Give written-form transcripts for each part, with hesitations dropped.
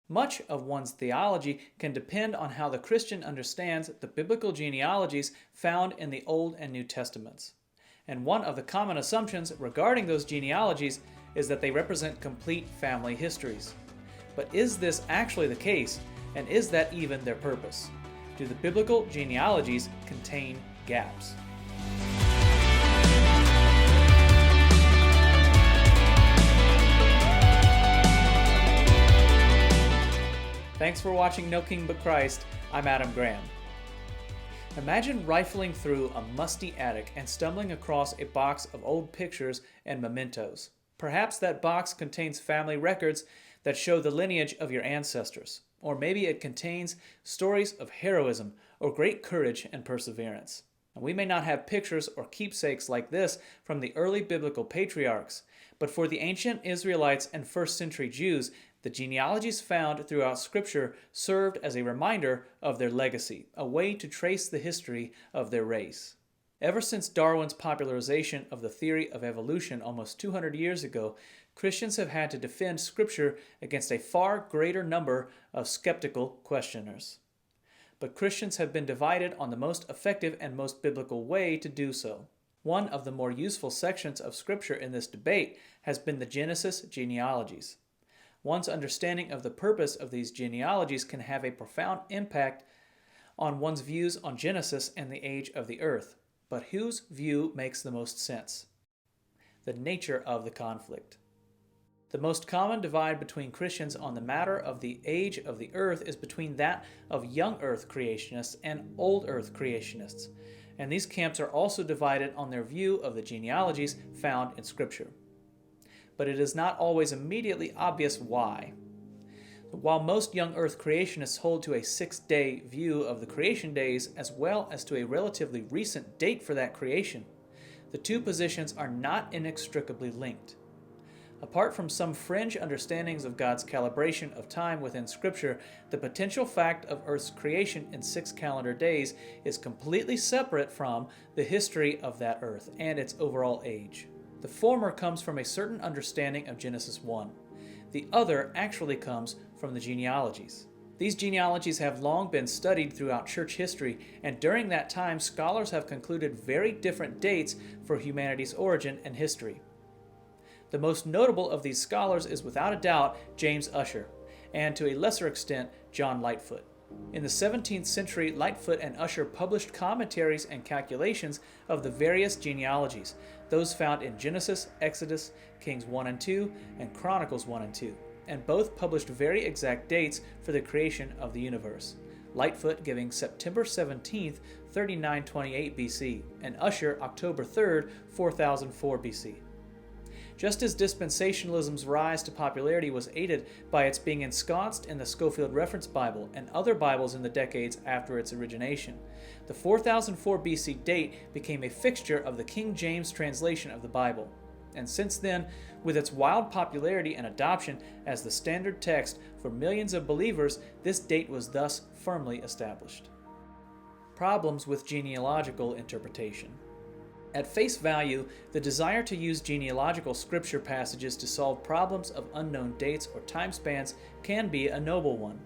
Much of one's theology can depend on how the Christian understands the biblical genealogies found in the Old and New Testaments. And one of the common assumptions regarding those genealogies is that they represent complete family histories. But is this actually the case, and is that even their purpose? Do the biblical genealogies contain gaps? Thanks for watching No King But Christ. I'm Adam Graham. Imagine rifling through a musty attic and stumbling across a box of old pictures and mementos. Perhaps that box contains family records that show the lineage of your ancestors. Or maybe it contains stories of heroism or great courage and perseverance. And we may not have pictures or keepsakes like this from the early biblical patriarchs, but for the ancient Israelites and first century Jews, the genealogies found throughout Scripture served as a reminder of their legacy, a way to trace the history of their race. Ever since Darwin's popularization of the theory of evolution almost 200 years ago, Christians have had to defend Scripture against a far greater number of skeptical questioners. But Christians have been divided on the most effective and most biblical way to do so. One of the more useful sections of Scripture in this debate has been the Genesis genealogies. One's understanding of the purpose of these genealogies can have a profound impact on one's views on Genesis and the age of the earth. But whose view makes the most sense? The nature of the conflict. The most common divide between Christians on the matter of the age of the earth is between that of young earth creationists and old earth creationists, and these camps are also divided on their view of the genealogies found in Scripture. But it is not always immediately obvious why. While most young earth creationists hold to a 6-day view of the creation days as well as to a relatively recent date for that creation, the two positions are not inextricably linked. Apart from some fringe understandings of God's calibration of time within Scripture, the potential fact of Earth's creation in 6 calendar days is completely separate from the history of that Earth and its overall age. The former comes from a certain understanding of Genesis 1. The other actually comes from the genealogies. These genealogies have long been studied throughout church history, and during that time, scholars have concluded very different dates for humanity's origin and history. The most notable of these scholars is without a doubt James Ussher, and to a lesser extent John Lightfoot. In the 17th century, Lightfoot and Ussher published commentaries and calculations of the various genealogies, those found in Genesis, Exodus, Kings 1 and 2, and Chronicles 1 and 2, and both published very exact dates for the creation of the universe. Lightfoot giving September 17th, 3928 BC, and Ussher October 3rd, 4004 BC. Just as dispensationalism's rise to popularity was aided by its being ensconced in the Scofield Reference Bible and other Bibles in the decades after its origination, the 4004 BC date became a fixture of the King James translation of the Bible. And since then, with its wild popularity and adoption as the standard text for millions of believers, this date was thus firmly established. Problems with genealogical interpretation. At face value, the desire to use genealogical scripture passages to solve problems of unknown dates or time spans can be a noble one.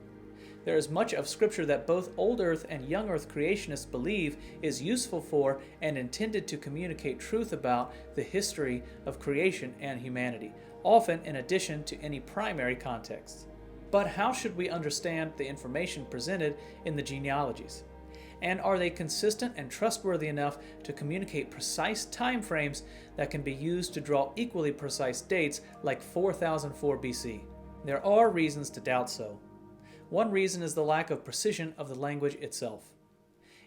There is much of Scripture that both Old Earth and Young Earth creationists believe is useful for and intended to communicate truth about the history of creation and humanity, often in addition to any primary context. But how should we understand the information presented in the genealogies? And are they consistent and trustworthy enough to communicate precise time frames that can be used to draw equally precise dates like 4004 BC? There are reasons to doubt so. One reason is the lack of precision of the language itself.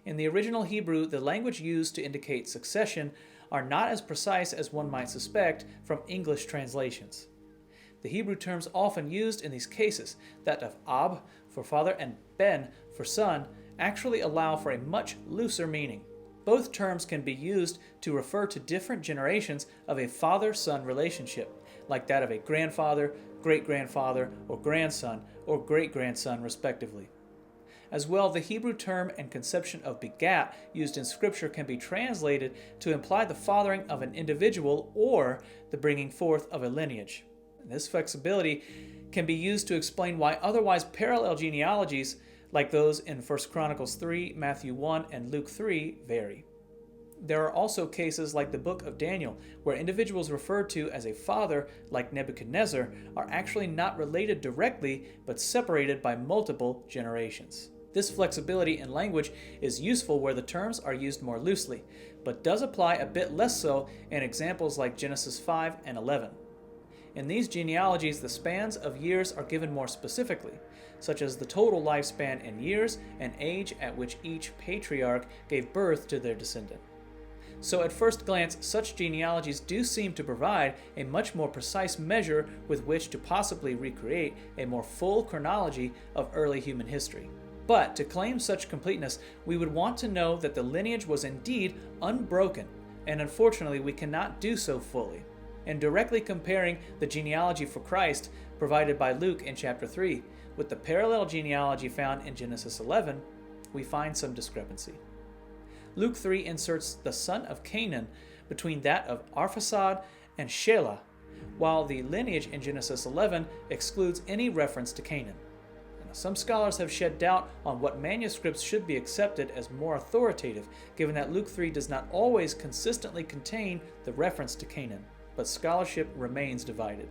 In the original Hebrew, the language used to indicate succession are not as precise as one might suspect from English translations. The Hebrew terms often used in these cases, that of Ab for father and Ben for son, actually allow for a much looser meaning. Both terms can be used to refer to different generations of a father-son relationship, like that of a grandfather, great-grandfather, or grandson, or great-grandson, respectively. As well, the Hebrew term and conception of begat used in Scripture can be translated to imply the fathering of an individual or the bringing forth of a lineage. And this flexibility can be used to explain why otherwise parallel genealogies, like those in 1 Chronicles 3, Matthew 1, and Luke 3, vary. There are also cases like the book of Daniel, where individuals referred to as a father, like Nebuchadnezzar, are actually not related directly, but separated by multiple generations. This flexibility in language is useful where the terms are used more loosely, but does apply a bit less so in examples like Genesis 5 and 11. In these genealogies, the spans of years are given more specifically, such as the total lifespan in years and age at which each patriarch gave birth to their descendant. So at first glance, such genealogies do seem to provide a much more precise measure with which to possibly recreate a more full chronology of early human history. But to claim such completeness, we would want to know that the lineage was indeed unbroken, and unfortunately we cannot do so fully. In directly comparing the genealogy for Christ provided by Luke in chapter 3 with the parallel genealogy found in Genesis 11, we find some discrepancy. Luke 3 inserts the son of Canaan between that of Arphaxad and Shelah, while the lineage in Genesis 11 excludes any reference to Canaan. Some scholars have shed doubt on what manuscripts should be accepted as more authoritative, given that Luke 3 does not always consistently contain the reference to Canaan, but scholarship remains divided.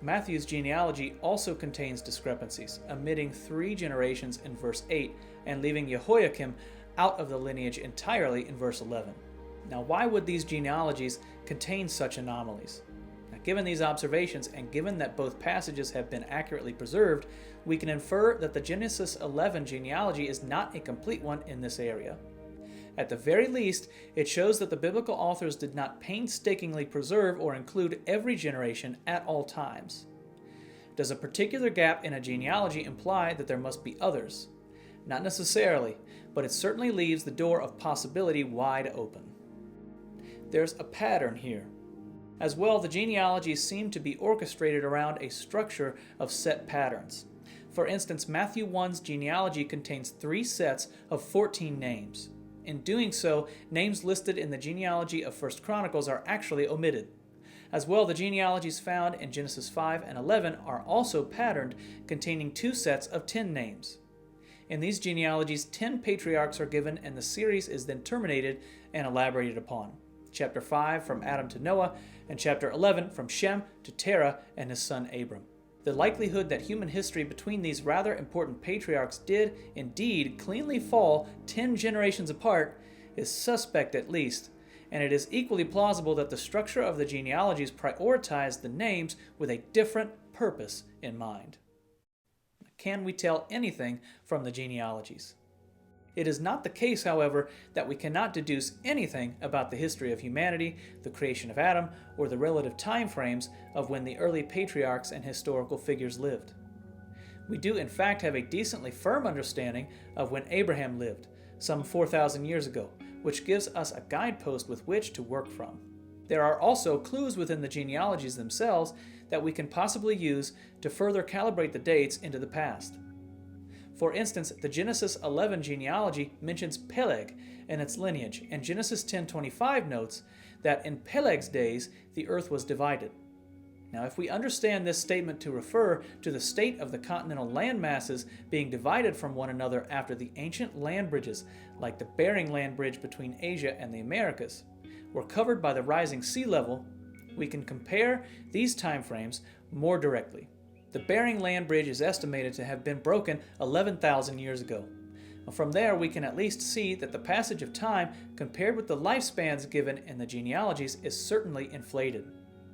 Matthew's genealogy also contains discrepancies, omitting 3 generations in verse 8 and leaving Jehoiakim out of the lineage entirely in verse 11. Now, why would these genealogies contain such anomalies? Given these observations, and given that both passages have been accurately preserved, we can infer that the Genesis 11 genealogy is not a complete one in this area. At the very least, it shows that the biblical authors did not painstakingly preserve or include every generation at all times. Does a particular gap in a genealogy imply that there must be others? Not necessarily, but it certainly leaves the door of possibility wide open. There's a pattern here. As well, the genealogies seem to be orchestrated around a structure of set patterns. For instance, Matthew 1's genealogy contains 3 sets of 14 names. In doing so, names listed in the genealogy of 1 Chronicles are actually omitted. As well, the genealogies found in Genesis 5 and 11 are also patterned, containing 2 sets of 10 names. In these genealogies, 10 patriarchs are given, and the series is then terminated and elaborated upon. Chapter 5 from Adam to Noah, and chapter 11 from Shem to Terah and his son Abram. The likelihood that human history between these rather important patriarchs did indeed cleanly fall 10 generations apart is suspect at least, and it is equally plausible that the structure of the genealogies prioritized the names with a different purpose in mind. Can we tell anything from the genealogies? It is not the case, however, that we cannot deduce anything about the history of humanity, the creation of Adam, or the relative time frames of when the early patriarchs and historical figures lived. We do in fact have a decently firm understanding of when Abraham lived, some 4,000 years ago, which gives us a guidepost with which to work from. There are also clues within the genealogies themselves that we can possibly use to further calibrate the dates into the past. For instance, the Genesis 11 genealogy mentions Peleg and its lineage, and Genesis 10:25 notes that in Peleg's days the earth was divided. Now, if we understand this statement to refer to the state of the continental land masses being divided from one another after the ancient land bridges, like the Bering Land Bridge between Asia and the Americas, were covered by the rising sea level, we can compare these time frames more directly. The Bering Land Bridge is estimated to have been broken 11,000 years ago. From there, we can at least see that the passage of time compared with the lifespans given in the genealogies is certainly inflated.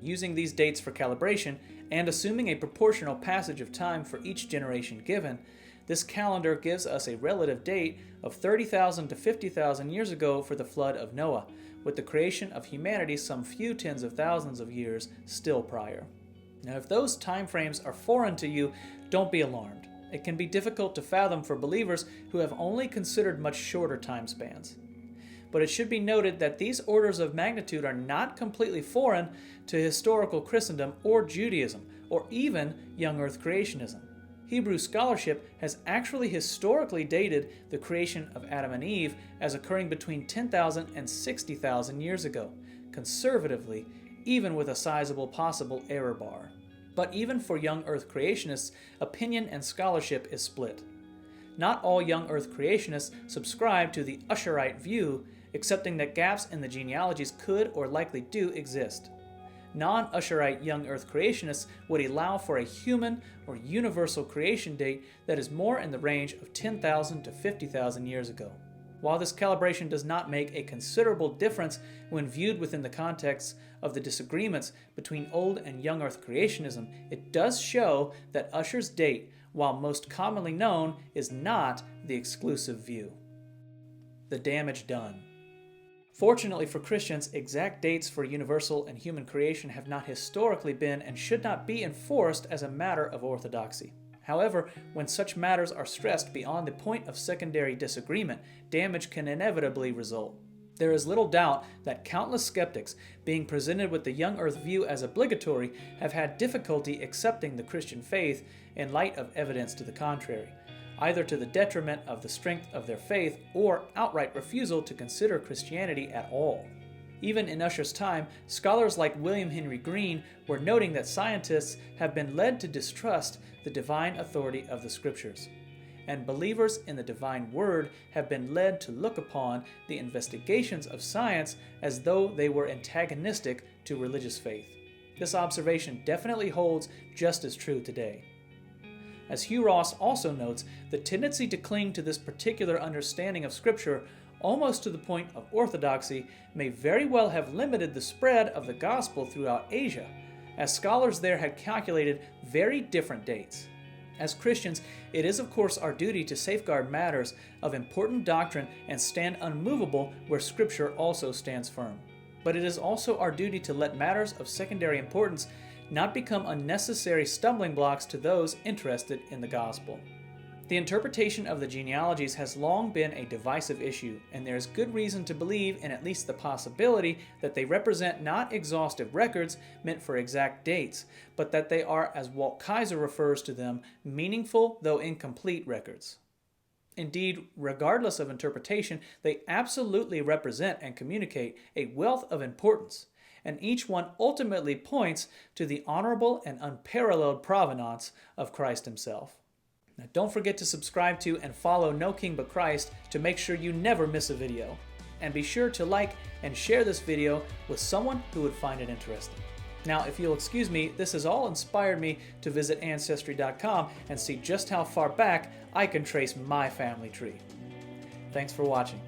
Using these dates for calibration, and assuming a proportional passage of time for each generation given, this calendar gives us a relative date of 30,000 to 50,000 years ago for the flood of Noah, with the creation of humanity some few tens of thousands of years still prior. Now, if those time frames are foreign to you, don't be alarmed. It can be difficult to fathom for believers who have only considered much shorter time spans. But it should be noted that these orders of magnitude are not completely foreign to historical Christendom or Judaism, or even young earth creationism. Hebrew scholarship has actually historically dated the creation of Adam and Eve as occurring between 10,000 and 60,000 years ago, conservatively, even with a sizable possible error bar. But even for young earth creationists, opinion and scholarship is split. Not all young earth creationists subscribe to the Usherite view, accepting that gaps in the genealogies could or likely do exist. Non-Usherite young earth creationists would allow for a human or universal creation date that is more in the range of 10,000 to 50,000 years ago. While this calibration does not make a considerable difference when viewed within the context of the disagreements between old and young earth creationism, it does show that Usher's date, while most commonly known, is not the exclusive view. The damage done. Fortunately for Christians, exact dates for universal and human creation have not historically been and should not be enforced as a matter of orthodoxy. However, when such matters are stressed beyond the point of secondary disagreement, damage can inevitably result. There is little doubt that countless skeptics, being presented with the young earth view as obligatory, have had difficulty accepting the Christian faith in light of evidence to the contrary, either to the detriment of the strength of their faith or outright refusal to consider Christianity at all. Even in Usher's time, scholars like William Henry Green were noting that scientists have been led to distrust the divine authority of the Scriptures, and believers in the divine word have been led to look upon the investigations of science as though they were antagonistic to religious faith. This observation definitely holds just as true today. As Hugh Ross also notes, the tendency to cling to this particular understanding of Scripture almost to the point of orthodoxy may very well have limited the spread of the gospel throughout Asia, as scholars there had calculated very different dates. As Christians, it is of course our duty to safeguard matters of important doctrine and stand unmovable where Scripture also stands firm. But it is also our duty to let matters of secondary importance not become unnecessary stumbling blocks to those interested in the gospel. The interpretation of the genealogies has long been a divisive issue, and there is good reason to believe in at least the possibility that they represent not exhaustive records meant for exact dates, but that they are, as Walt Kaiser refers to them, meaningful though incomplete records. Indeed, regardless of interpretation, they absolutely represent and communicate a wealth of importance, and each one ultimately points to the honorable and unparalleled provenance of Christ himself. Now, don't forget to subscribe to and follow No King But Christ to make sure you never miss a video. And be sure to like and share this video with someone who would find it interesting. Now, if you'll excuse me, this has all inspired me to visit Ancestry.com and see just how far back I can trace my family tree. Thanks for watching.